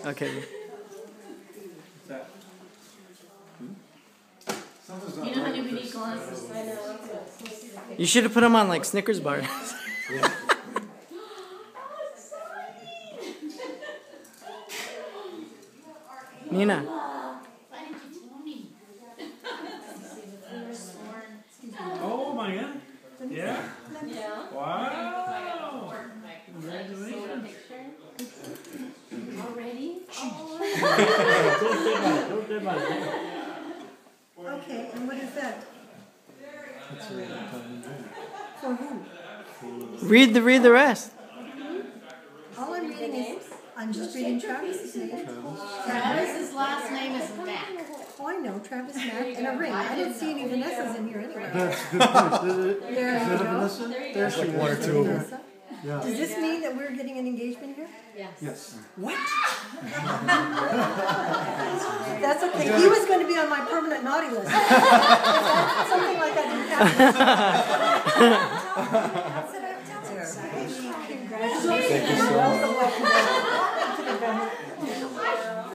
Okay. You know how you need glasses? I know. You should have put them on like Snickers bars. Nina. Why didn't you tell me? Oh my God. Yeah? Yeah. Wow. Congratulations. Already? Okay, and what is that? For who? Read the rest. All I'm reading is, I'm just reading Travis's name. Travis's last name is Mack. Oh, I know, Travis Mack, and a ring. I didn't see any Vanessas in here anyway. That's a good point. There you go. Vanessa? There's like one or two of them. Vanessa. Yeah. Does this mean that we're getting an engagement here? Yes. What? That's okay. He was going to be on my permanent naughty list. If that, something like that didn't happen. Congratulations. Thank you so much. Welcome to the family.